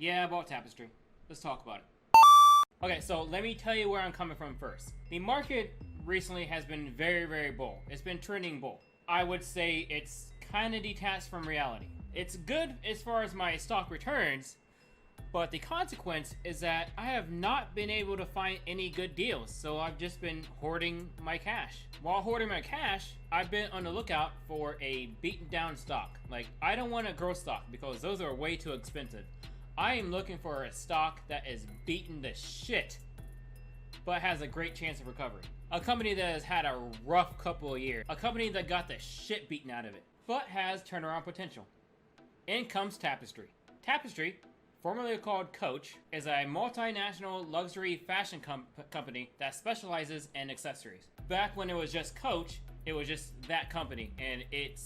Yeah, I bought Tapestry. Let's talk about it. Okay, so let me tell you where I'm coming from first. The market recently has been very bull. It's been trending bull. I would say it's kind of detached from reality. It's good as far as my stock returns, but the consequence is that I have not been able to find any good deals, so I've just been hoarding my cash. While hoarding my cash, I've been on the lookout for a beaten down stock. Like, I don't want a growth stock because those are way too expensive. I am looking for a stock that is beaten to shit, but has a great chance of recovery. A company that has had a rough couple of years. A company that got the shit beaten out of it, but has turnaround potential. In comes Tapestry. Tapestry, formerly called Coach, is a multinational luxury fashion company that specializes in accessories. Back when it was just Coach, it was just that company, and it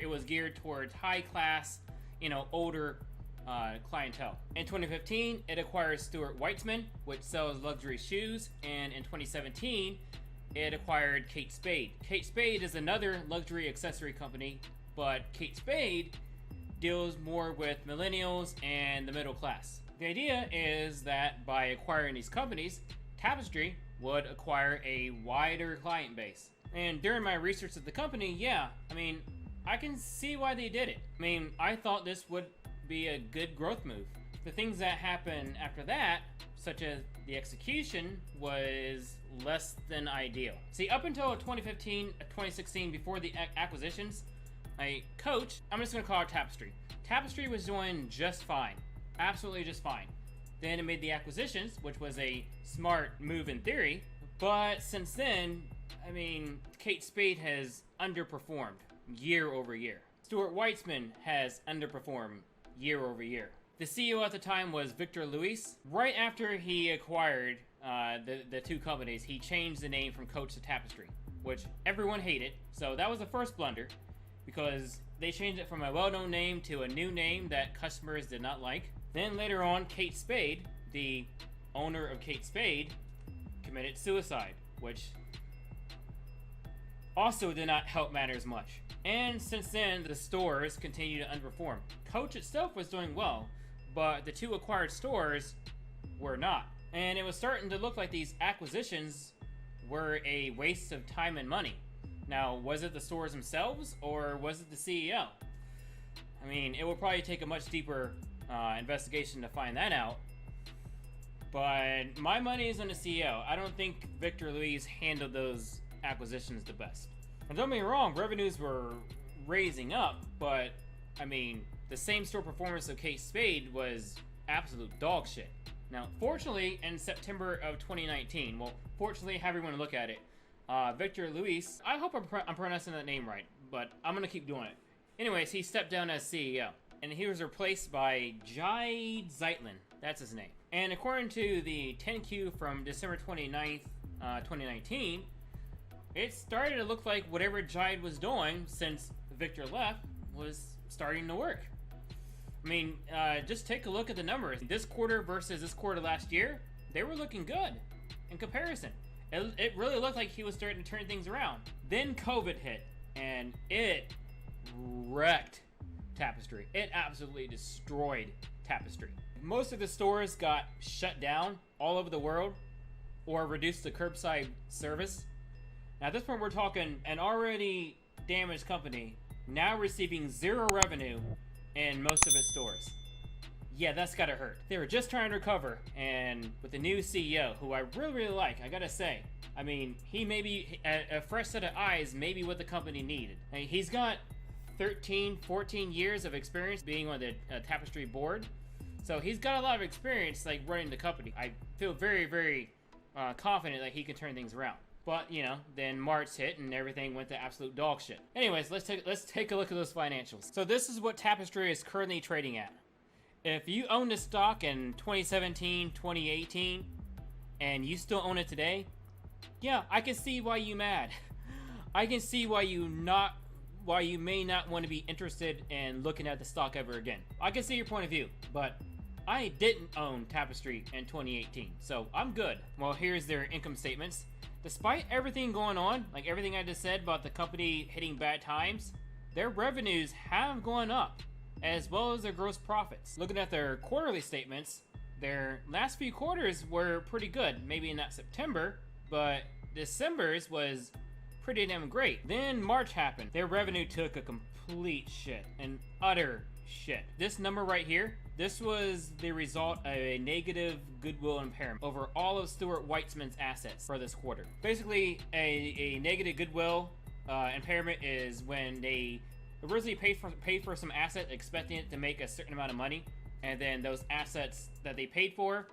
was geared towards high class, older clientele. In 2015, it acquired Stuart Weitzman, which sells luxury shoes, and in 2017, it acquired Kate Spade. Kate Spade is another luxury accessory company, but Kate Spade deals more with millennials and the middle class. The idea is that by acquiring these companies, Tapestry would acquire a wider client base. And during my research of the company, I can see why they did it. I thought this would be a good growth move. The things that happened after that, such as the execution, was less than ideal. See, up until 2015, 2016, before the acquisitions, Coach, I'm just gonna call it Tapestry. Tapestry was doing just fine, absolutely just fine. Then it made the acquisitions, which was a smart move in theory, but since then, Kate Spade has underperformed year over year. Stuart Weitzman has underperformed year over year. The CEO at the time was Victor Luis. Right after he acquired the two companies, he changed the name from Coach to Tapestry, which everyone hated. So that was the first blunder, because they changed it from a well-known name to a new name that customers did not like. Then later on, Kate Spade, the owner of Kate Spade, committed suicide, which also did not help matters much. And since then, the stores continue to underperform. Coach itself was doing well, but the two acquired stores were not. And it was starting to look like these acquisitions were a waste of time and money. Now, was it the stores themselves, or was it the CEO? It will probably take a much deeper investigation to find that out. But my money is on the CEO. I don't think Victor Luis handled those acquisitions the best. And don't get me wrong, revenues were raising up, but the same store performance of Kate Spade was absolute dog shit. Now, fortunately, in September of 2019, fortunately, however you want to look at it, Victor Luis, I hope I'm pronouncing that name right, but I'm going to keep doing it. Anyways, he stepped down as CEO, and he was replaced by Jide Zeitlin. That's his name. And according to the 10Q from December 29th, 2019, it started to look like whatever Jide was doing since Victor left was starting to work. Just take a look at the numbers. This quarter versus this quarter last year, they were looking good in comparison. It really looked like he was starting to turn things around. Then COVID hit, and it wrecked Tapestry. It absolutely destroyed Tapestry. Most of the stores got shut down all over the world, or reduced to curbside service. Now at this point, we're talking an already damaged company now receiving zero revenue in most of its stores. Yeah, that's gotta hurt. They were just trying to recover, and with the new CEO, who I really like, I gotta say, he may be a fresh set of eyes, maybe what the company needed. He's got 13, 14 years of experience being on the Tapestry board, so he's got a lot of experience running the company. I feel very confident that he can turn things around. But then March hit and everything went to absolute dog shit. Anyways, let's take a look at those financials. So this is what Tapestry is currently trading at. If you owned this stock in 2017, 2018, and you still own it today, yeah, I can see why you mad. I can see why you may not want to be interested in looking at the stock ever again. I can see your point of view, but I didn't own Tapestry in 2018, so I'm good. Well, here's their income statements. Despite everything going on, like everything I just said about the company hitting bad times, their revenues have gone up. as well as their gross profits. Looking at their quarterly statements, their last few quarters were pretty good. Maybe not September, but December's was pretty damn great. Then March happened. Their revenue took a complete shit, an utter shit. This number right here, this was the result of a negative goodwill impairment over all of Stuart Weitzman's assets for this quarter. Basically, a negative goodwill impairment is when they originally paid for some asset expecting it to make a certain amount of money, and then those assets that they paid for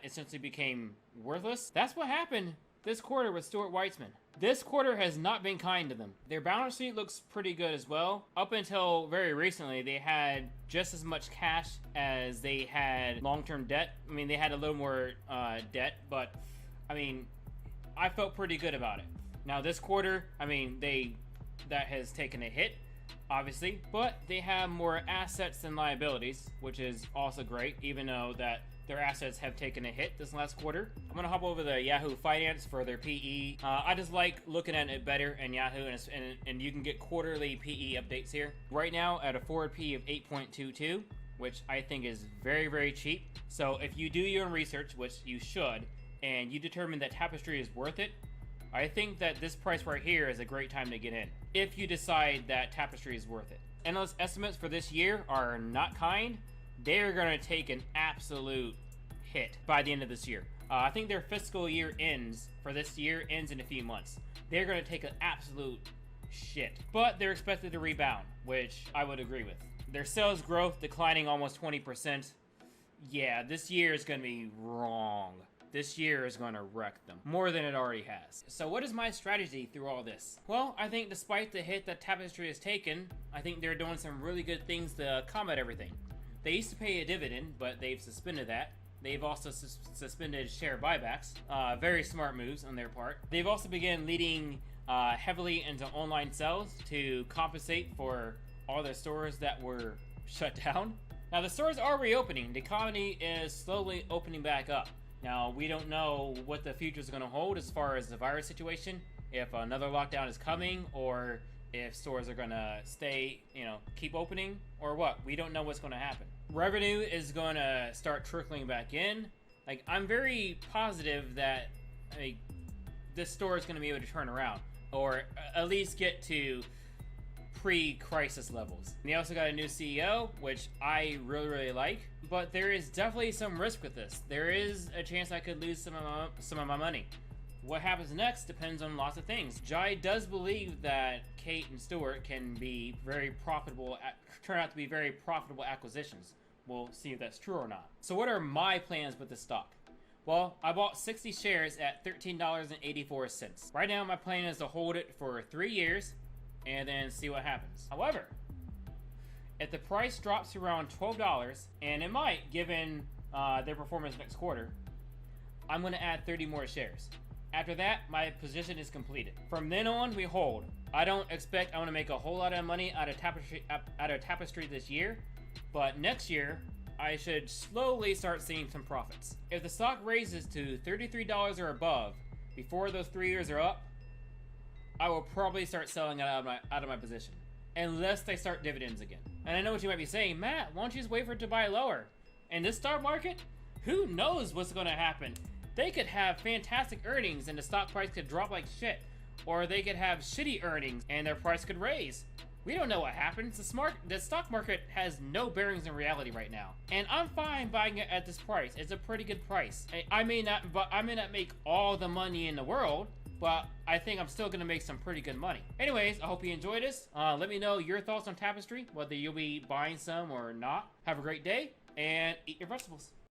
essentially became worthless. That's what happened this quarter with Stuart Weitzman. This quarter has not been kind to them. Their balance sheet looks pretty good as well. Up until very recently, they had just as much cash as they had long-term debt. I mean, they had a little more debt, but I mean, I felt pretty good about it. Now this quarter, I mean, that has taken a hit, obviously, but they have more assets than liabilities, which is also great, even though that their assets have taken a hit this last quarter. I'm gonna hop over to Yahoo Finance for their PE. I just like looking at it better in Yahoo, and you can get quarterly PE updates here. Right now at a forward PE of 8.22, which I think is very, very cheap. So if you do your own research, which you should, and you determine that Tapestry is worth it, I think that this price right here is a great time to get in, if you decide that Tapestry is worth it. Analyst estimates for this year are not kind. They're gonna take an absolute hit by the end of this year. I think their fiscal year ends in a few months. They're gonna take an absolute shit, but they're expected to rebound, which I would agree with. Their sales growth declining almost 20%. Yeah, this year is gonna be wrong. This year is going to wreck them more than it already has. So what is my strategy through all this? Well, I think despite the hit that Tapestry has taken, I think they're doing some really good things to combat everything. They used to pay a dividend, but they've suspended that. They've also suspended share buybacks. Very smart moves on their part. They've also begun leading heavily into online sales to compensate for all their stores that were shut down. Now the stores are reopening. The economy is slowly opening back up. Now, we don't know what the future is going to hold as far as the virus situation, if another lockdown is coming, or if stores are going to stay, keep opening, or what. We don't know what's going to happen. Revenue is going to start trickling back in. Like, I'm very positive that this store is going to be able to turn around, or at least get to pre-crisis levels. And they also got a new CEO, which I really, really like. But there is definitely some risk with this. There is a chance I could lose some of my money. What happens next depends on lots of things. Jai does believe that Kate and Stuart can be very profitable, turn out to be very profitable acquisitions. We'll see if that's true or not. So what are my plans with the stock? Well, I bought 60 shares at $13.84. Right now, my plan is to hold it for 3 years and then see what happens. However, if the price drops to around $12, and it might, given their performance next quarter, I'm going to add 30 more shares. After that, my position is completed. From then on, we hold. I don't expect I'm going to make a whole lot of money out of Tapestry this year, but next year, I should slowly start seeing some profits. If the stock raises to $33 or above before those 3 years are up, I will probably start selling it out of my position, unless they start dividends again. And I know what you might be saying, Matt, why don't you just wait for it to buy lower? In this stock market, who knows what's going to happen? They could have fantastic earnings and the stock price could drop like shit, or they could have shitty earnings and their price could raise. We don't know what happens. The stock market has no bearings in reality right now, and I'm fine buying it at this price. It's a pretty good price. I may not make all the money in the world, but I think I'm still gonna make some pretty good money. Anyways, I hope you enjoyed this. Let me know your thoughts on Tapestry, whether you'll be buying some or not. Have a great day, and eat your vegetables.